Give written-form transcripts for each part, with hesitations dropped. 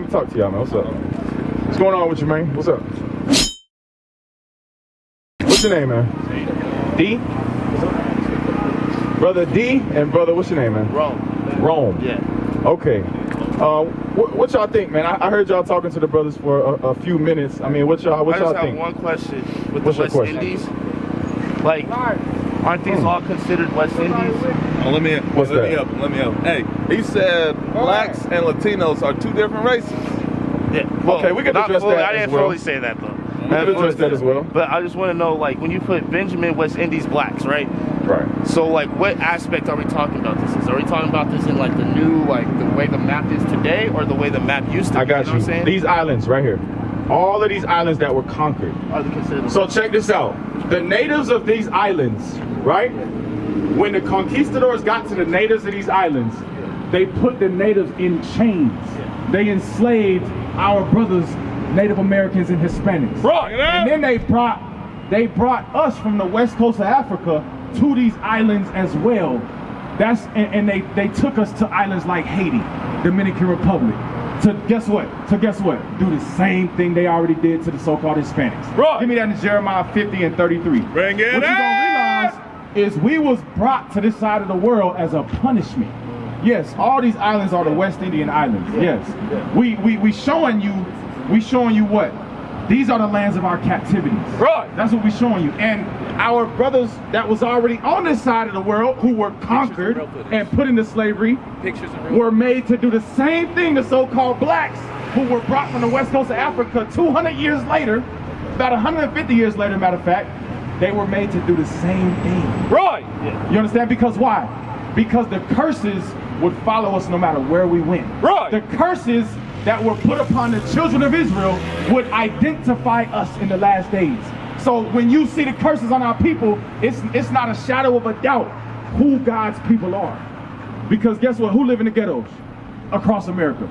to talk to y'all, man. What's up? What's going on with you, man? What's up? What's your name, man? D? Brother D and brother, what's your name, man? Rome. Rome. Yeah. Okay. What y'all think, man? I heard y'all talking to the brothers for a few minutes. I mean, what y'all think? I just have one question with What's the your West question? Indies. Like, aren't these all considered West Indies? Oh, let me help. Hey, he said blacks and Latinos are two different races. Yeah. Well, okay, we can address fully, that I didn't as well. fully say that though. We can address that as well. But I just want to know, like, when you put Benjamin West Indies blacks, right? Right. So, like, what aspect are we talking about this? Are we talking about this in, like, the new, like, the way the map is today, or the way the map used to be? I got you. Know what I'm saying? These islands right here. All of these islands that were conquered. Are they considered? So check this out. The natives of these islands, right? When the conquistadors got to the natives of these islands, they put the natives in chains. They enslaved our brothers, Native Americans and Hispanics. Right. And then they brought us from the west coast of Africa to these islands as well. And they took us to islands like Haiti, Dominican Republic. To guess what? Do the same thing they already did to the so-called Hispanics. Right. Give me that in Jeremiah 50 and 33. Bring it What you're gonna realize is we was brought to this side of the world as a punishment. Yes, all these islands are the West Indian islands. Yes. We showing you what? These are the lands of our captivities. Right. That's what we're showing you. And our brothers that was already on this side of the world who were conquered and put into slavery were made to do the same thing the so-called blacks who were brought from the west coast of Africa 200 years later, about 150 years later, matter of fact, they were made to do the same thing. Right. You understand? Because why? Because the curses would follow us no matter where we went. Right. The curses that were put upon the children of Israel would identify us in the last days. So when you see the curses on our people, it's not a shadow of a doubt who God's people are. Because guess what? Who live in the ghettos across America?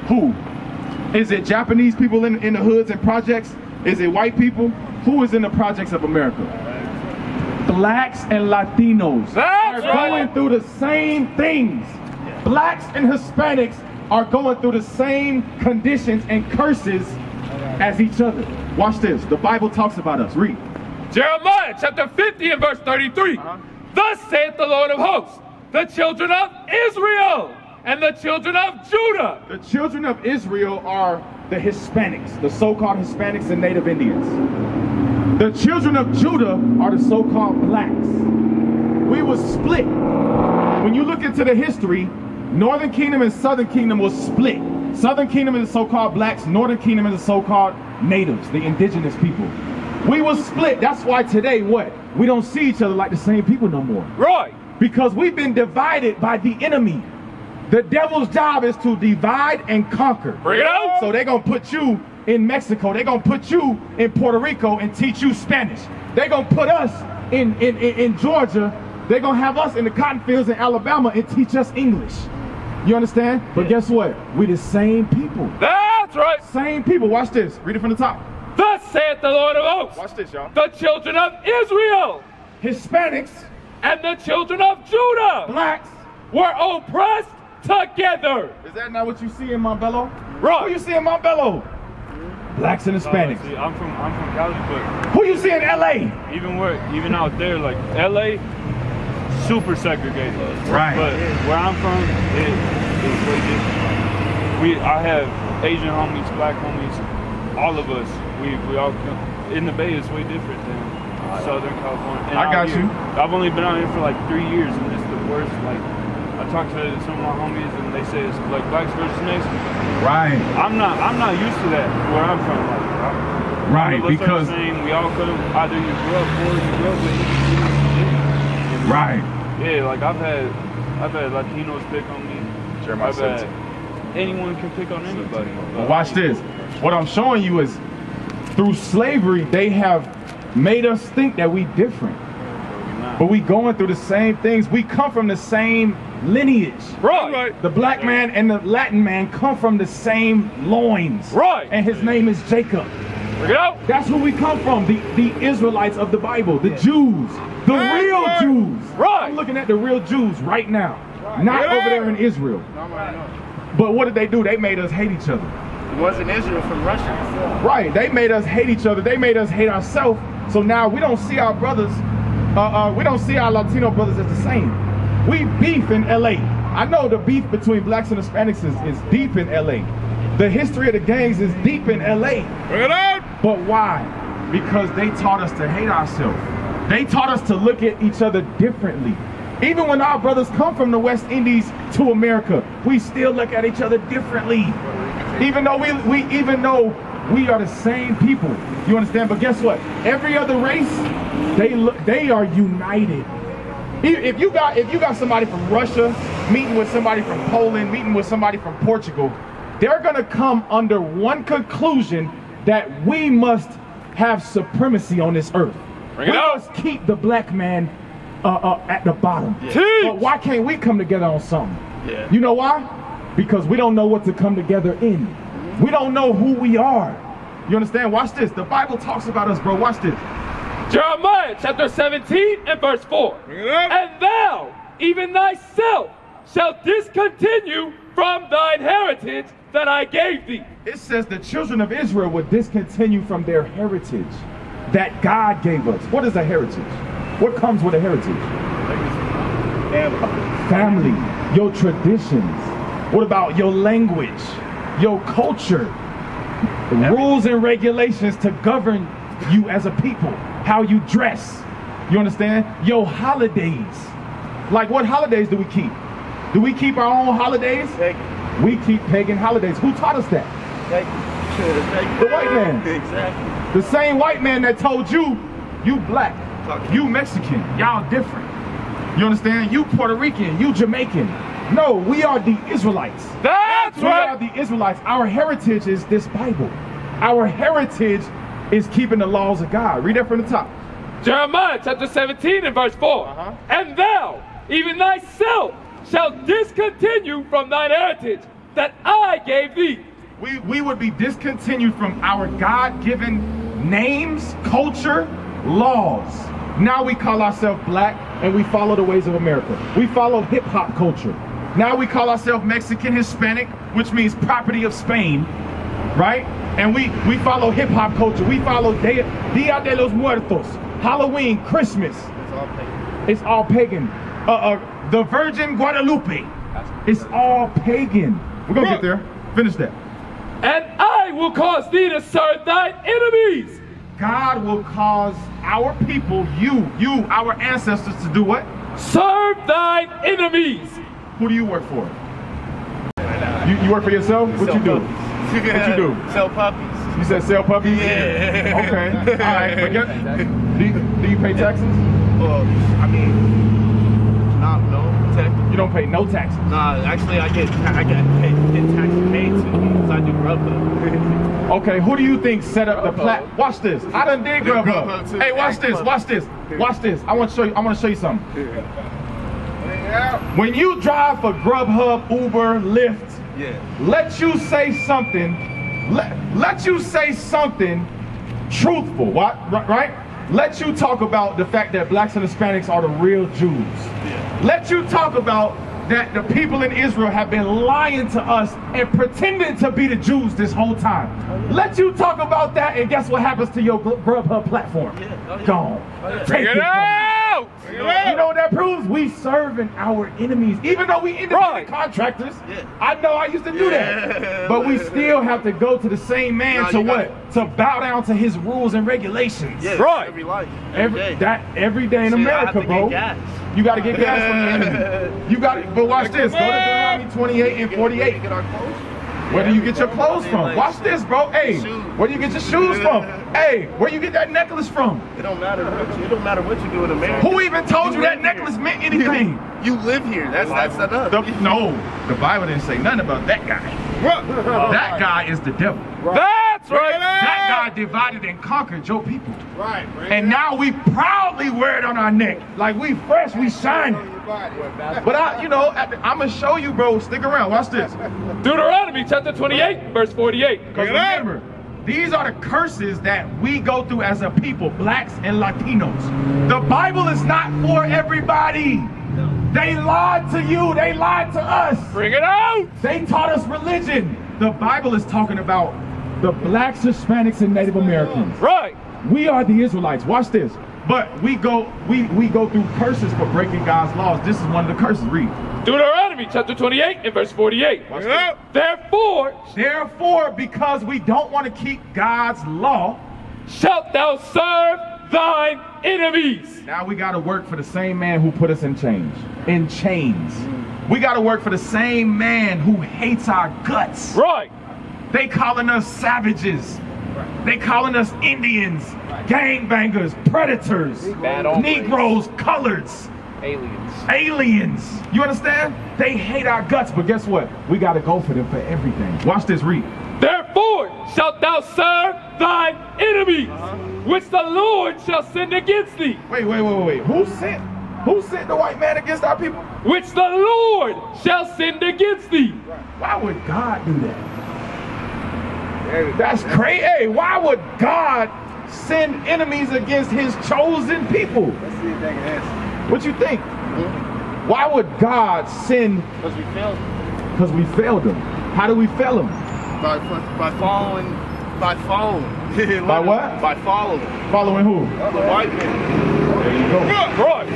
Who? Is it Japanese people in the hoods and projects? Is it white people? Who is in the projects of America? Blacks and Latinos are going through the same things. Blacks and Hispanics are going through the same conditions and curses as each other. Watch this. The Bible talks about us. Read. Jeremiah chapter 50 and verse 33. Thus saith the Lord of hosts, the children of Israel and the children of Judah. The children of Israel are the Hispanics, the so-called Hispanics and Native Indians. The children of Judah are the so-called blacks. We were split. When you look into the history, Northern Kingdom and Southern Kingdom was split. Southern Kingdom is the so-called blacks, Northern Kingdom is the so-called natives, the indigenous people. We were split. That's why today, what? We don't see each other like the same people no more. Right. Because we've been divided by the enemy. The devil's job is to divide and conquer. Bring it out. So they're going to put you in Mexico. They're going to put you in Puerto Rico and teach you Spanish. They're going to put us in Georgia. They're going to have us in the cotton fields in Alabama and teach us English. You understand? But guess what? We the same people. That's right. Same people. Watch this. Read it from the top. Thus saith the Lord of hosts. Watch this, y'all. The children of Israel Hispanics and the children of Judah blacks were oppressed together. Is that not what you see in Montbello? Right. Who you see in Montbello? Blacks and Hispanics. See, I'm from Cali, but Who you see in LA? even out there, like LA, super segregated. Right. But where I'm from, it's way different. I have Asian homies, black homies, all of us. We all come. In the Bay, it's way different than Southern California. And I got you. I've only been out here for like 3 years, and it's the worst. Like, I talked to some of my homies, and they say it's like blacks versus Mexicans. Right. I'm not used to that where I'm from. Like, Right, because we all come. Either you grew up poor, you grew up with. right. Yeah, like I've had Latinos pick on me. Jeremiah 17. Anyone can pick on anybody. But watch this. What I'm showing you is through slavery, they have made us think that we different. But we going through the same things. We come from the same lineage. Right. The black man and the Latin man come from the same loins. Right. And his name is Jacob. Bring it out. That's who we come from. The Israelites of the Bible. The Jews. The real Jews. Right. I'm looking at the real Jews right now. Not over there in Israel. But what did they do? They made us hate each other. It wasn't Israel from Russia. Right, they made us hate each other. They made us hate ourselves. So now we don't see our brothers, we don't see our Latino brothers as the same. We beef in LA. I know the beef between blacks and Hispanics is deep in LA. The history of the gangs is deep in LA. Bring it out! But why? Because they taught us to hate ourselves. They taught us to look at each other differently. Even when our brothers come from the West Indies to America, we still look at each other differently. Even though we are the same people. You understand? But guess what? Every other race, they are united. If you got somebody from Russia meeting with somebody from Poland, meeting with somebody from Portugal, they're gonna come under one conclusion, that we must have supremacy on this earth. We must keep the black man at the bottom. But why can't we come together on something? Yeah. You know why? Because we don't know what to come together in. We don't know who we are. You understand? Watch this. The Bible talks about us, bro. Watch this. Jeremiah chapter 17 and verse 4. And thou, even thyself, shalt discontinue from thine heritage that I gave thee. It says the children of Israel would discontinue from their heritage that God gave us. What is a heritage? What comes with a heritage? Family, your traditions. What about your language, your culture, rules and regulations to govern you as a people, how you dress. You understand? Your holidays. Like, what holidays do we keep? Do we keep our own holidays? We keep pagan holidays. Who taught us that? The white man. Exactly. The same white man that told you, you black, you Mexican, y'all different. You understand? You Puerto Rican, you Jamaican. No, we are the Israelites. That's right. We are the Israelites. Our heritage is this Bible. Our heritage is keeping the laws of God. Read that from the top. Jeremiah chapter 17 and verse 4. And thou, even thyself, shalt discontinue from thine heritage that I gave thee. We would be discontinued from our God-given names, culture, laws. Now we call ourselves black and we follow the ways of America. We follow hip-hop culture. Now we call ourselves Mexican, Hispanic, which means property of Spain, right? And we follow hip-hop culture. We follow Dia de los Muertos, Halloween, Christmas. It's all pagan. The Virgin Guadalupe. It's all pagan. We're gonna get there. Finish that. And I will cause thee to serve thine enemies. God will cause our people, our ancestors, to do what? Serve thine enemies. Who do you work for? You work for yourself? What you do? What you do? Sell puppies. You said sell puppies? Yeah. Okay. All right. But do you pay taxes? Well, I mean, no taxes. You don't pay no taxes? Nah, actually, I get taxes paid to me because I do Grubhub. Okay, who do you think set up the plat? Watch this. I done did Grubhub. Hey, watch this. Watch this. Watch this. I want to show you something. When you drive for Grubhub, Uber, Lyft, let you say something. Let you say something truthful. What? Right? Let you talk about the fact that blacks and Hispanics are the real Jews. Let you talk about that the people in Israel have been lying to us and pretending to be the Jews this whole time. Let you talk about that, and guess what happens to your Grubhub platform? Gone. Take it out! You know what that proves? We serving our enemies. Even though we independent contractors, I know I used to do that. But we still have to go to the same man to what? To bow down to his rules and regulations. Every life. Every day in America, bro. You got to get gas from the enemy. You got to, but watch this. Go to Deuteronomy 28 and 48. Where do you get your clothes from? Watch this, bro. Hey, where do you get your shoes from? Hey, where you get that necklace from? It don't matter what you do in America. Who even told you that necklace meant anything? You live here. That's enough. No, the Bible didn't say nothing about that guy. That guy is the devil. That's right. That guy divided and conquered your people. Right. And now we proudly wear it on our neck. Like we fresh, we shining. But I'm gonna show you, bro. Stick around. Watch this. Deuteronomy chapter 28, verse 48. Because remember, these are the curses that we go through as a people, blacks and Latinos. The Bible is not for everybody. They lied to you. They lied to us. Bring it out. They taught us religion. The Bible is talking about the blacks, Hispanics, and Native Americans. Right. We are the Israelites. Watch this. But we go through curses for breaking God's laws. This is one of the curses. Read. Deuteronomy chapter 28 and verse 48. Therefore, because we don't want to keep God's law, shalt thou serve thine enemies. Now we got to work for the same man who put us in chains. We got to work for the same man who hates our guts. Right. They calling us savages. They calling us Indians, gangbangers, predators, Negroes, coloreds, aliens. You understand? They hate our guts, but guess what? We got to go for them for everything. Watch this, read. Therefore shalt thou serve thine enemies, which the Lord shall send against thee. Wait. Who sent the white man against our people? Which the Lord shall send against thee. Why would God do that? That's crazy. Hey, why would God send enemies against his chosen people? Let's see if they can answer. What you think? Why would God send? Because we failed. Because we failed him. How do we fail him? By following. By what? By following. Following who? The white man. There you go. Right.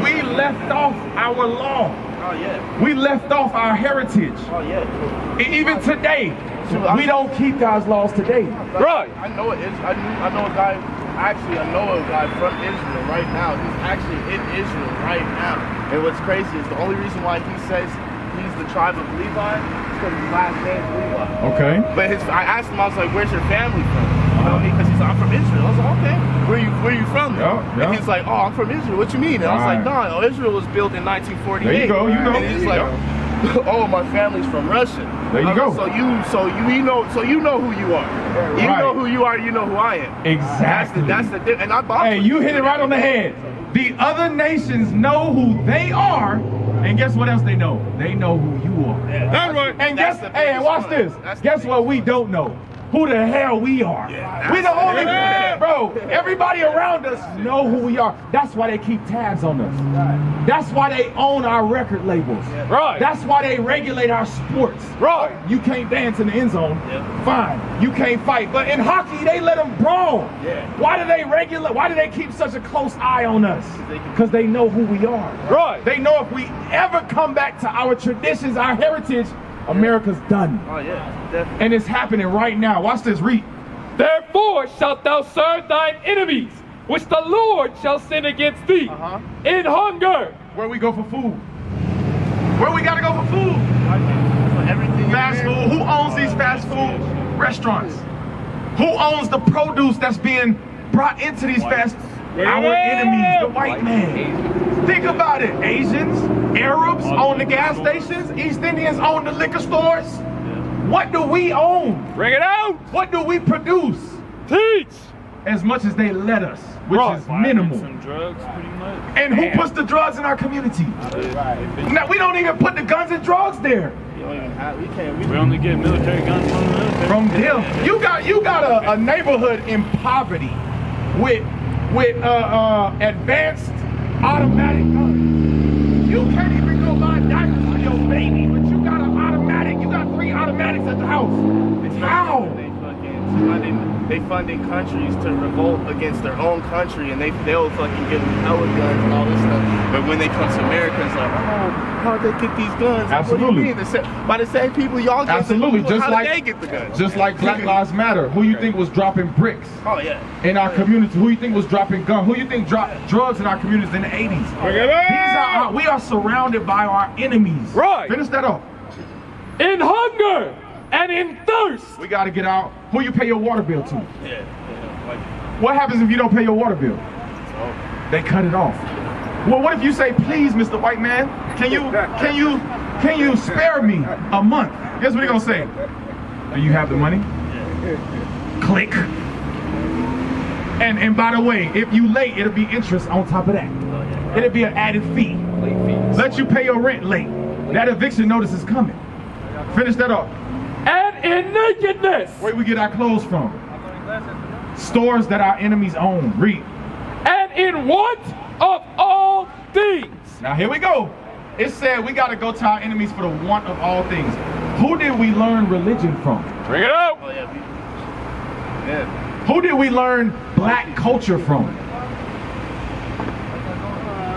We left off our law. Oh yeah. We left off our heritage. Oh yeah. Even today, we don't keep God's laws today. Right. I know it is. I know a guy. Actually, I know a guy from Israel right now. He's actually in Israel right now. And what's crazy is the only reason why he says he's the tribe of Levi is because his last name's Levi. Okay. But I asked him, I was like, "Where's your family from?" You know, because he's like, "I'm from Israel." I was like, "Okay, where you from?" Yeah. And he's like, "Oh, I'm from Israel. What you mean?" And I was like, "No, Israel was built in 1948." There you go. You know. And he's like, "Oh, my family's from Russia." There you go. So you know who you are. You know who you are. You know who I am. Exactly. That's the difference. And Hey, you hit it right on the head. The other nations know who they are, and guess what else they know? They know who you are. Yeah, that's right. And guess, hey, watch this. Guess what we don't know? Who the hell we are. Yeah, we the only, bro, everybody around us know who we are. That's why they keep tabs on us. Right. That's why they own our record labels. Yeah. Right. That's why they regulate our sports. Right. You can't dance in the end zone. Yeah. Fine. You can't fight. But in hockey, they let them brawl. Yeah. Why do they regulate? Why do they keep such a close eye on us? Because they know who we are. Right. They know if we ever come back to our traditions, our heritage, America's done. Oh yeah, definitely. And it's happening right now. Watch this, read. Therefore shalt thou serve thine enemies, which the Lord shall send against thee in hunger. Where we go for food? Where we gotta go for food? Everything. Fast food. Who owns these fast food restaurants? Who owns the produce that's being brought into these fast? Our enemies, the white man. Think about it. Asians, Arabs own the gas stations. East Indians own the liquor stores. What do we own? Bring it out. What do we produce? Teach. As much as they let us, which is minimal. Some drugs, pretty much. And who puts the drugs in our community? Now, we don't even put the guns and drugs there. We only get military guns from the military. From them. You got a neighborhood in poverty with advanced automatic guns. You can't even go buy diapers for your baby, but you got an automatic. You got 3 automatics at the house. How? They funding countries to revolt against their own country, and they'll fucking give them hella guns and all this stuff. But when they come to America, it's like, oh, how'd they get these guns? Absolutely. What do you mean? By the same people y'all get Absolutely. the people, how did they get the guns? Just like Black Lives Matter. Who you think was dropping bricks? Oh yeah. In our community, who you think was dropping guns? Who you think dropped drugs in our communities in the 80s? We are surrounded by our enemies. Right. Finish that off. In hunger and in thirst. We got to get out. Who you pay your water bill to? Yeah. What happens if you don't pay your water bill? They cut it off. Well, what if you say, please, Mr. White Man, can you spare me a month? Guess what he gonna say? Do you have the money? Click. And by the way, if you late, it'll be interest on top of that. It'll be an added fee. Let you pay your rent late. That eviction notice is coming. Finish that off. And in nakedness. Where we get our clothes from? Stores that our enemies own. Read. And in want of all things. Now here we go. It said we got to go to our enemies for the want of all things. Who did we learn religion from? Bring it up. Oh yeah, yeah. Who did we learn black culture from?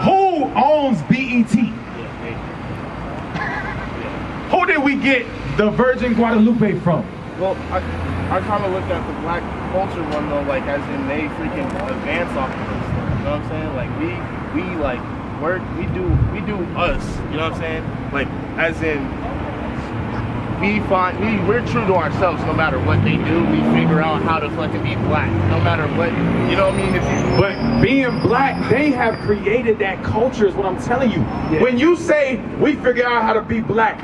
Who owns BET? Who did we get the Virgin Guadalupe from? Well, I kind of looked at the black culture one though, like as in they freaking advance off of us. You know what I'm saying? Like we like work, we do us. You know what I'm saying? Like as in we're true to ourselves. No matter what they do, we figure out how to fucking be black. No matter what, you know what I mean? But being black, they have created that culture. Is what I'm telling you. Yeah. When you say we figure out how to be black,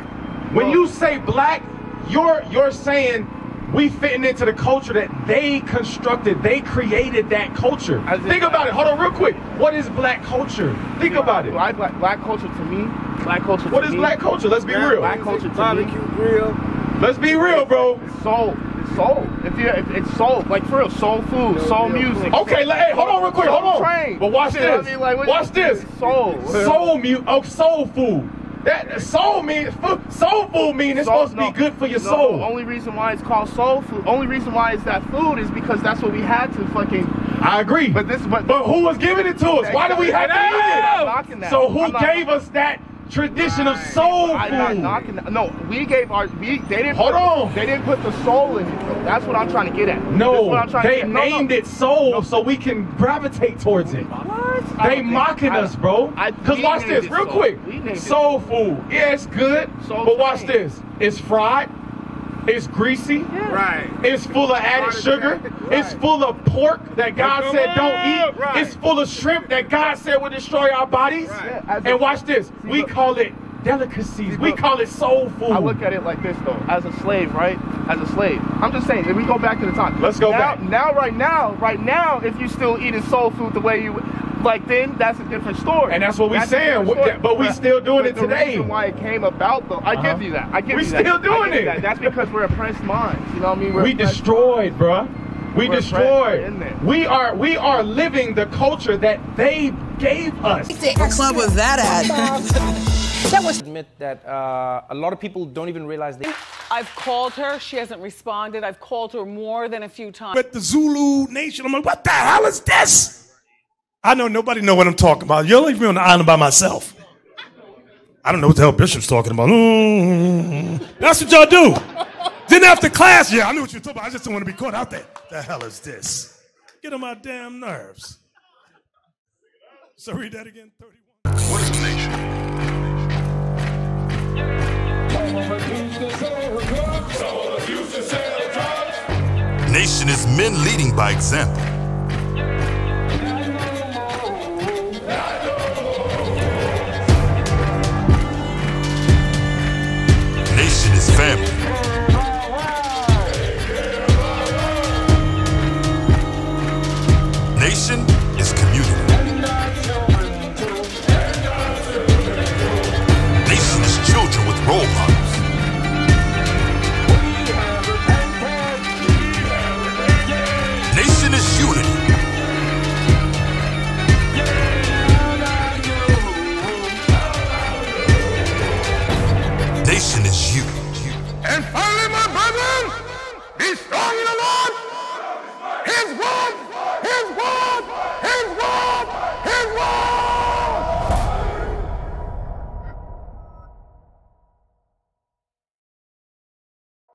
when you say black, you're saying we fitting into the culture that they constructed. They created that culture. Think about it. Hold on real quick. What is black culture? Think about it. Black culture to me. Black culture to me. What is black culture? Let's be real. Black culture to barbecue grill. Let's be real, bro. It's soul. It's soul. If it's soul, like for real, soul food, soul music. Okay, hey, hold on real quick. Hold on. Train. But watch this. I mean, like, watch this. Soul. Soul music. Oh, soul food. That soul mean soul food mean it's supposed to be good for your soul. The only reason why it's called soul food, only reason why it's that food is because that's what we had to fucking. I agree. But who was giving it to us? Why do we have to eat it? So who gave us that tradition of soul food? I'm not knocking that. No, they didn't. Hold on. They didn't put the soul in it. That's what I'm trying to get at. No, they named it soul so we can gravitate towards it. What? They mocking us, bro. Because watch this, real quick. Soul food. Yeah, it's good. But watch this. It's fried. It's greasy. Yeah. Right. It's full of added sugar. Right. It's full of pork that God said don't eat. Right. It's full of shrimp that God said will destroy our bodies. Right. And watch this. We call it delicacies. We call it soul food. I look at it like this though. As a slave, right? As a slave. I'm just saying, if we go back to the time. Let's go back. Right now, if you still eating soul food the way you like then, that's a different story. And that's what we're saying. But we still doing it today. The reason why it came about though, I give you that. We still doing it. That's because we're oppressed minds. You know what I mean? We destroyed, bruh. We destroyed. We are living the culture that they gave us. What club was that at? That was admit that a lot of people don't even realize they. I've called her. She hasn't responded. I've called her more than a few times. With the Zulu Nation, I'm like, what the hell is this? I know nobody know what I'm talking about. You'll leave me on the island by myself. I don't know what the hell Bishop's talking about. That's what y'all do. Then after class, yeah, I knew what you were talking about. I just don't want to be caught out there. The hell is this? Get on my damn nerves. So read that again, 31. What is a nation? Nation is men leading by example. Nation is family. Nation is community. Nation is children with role models. Nation is unity. Nation is you. And finally, my brethren, be strong in the Lord. His word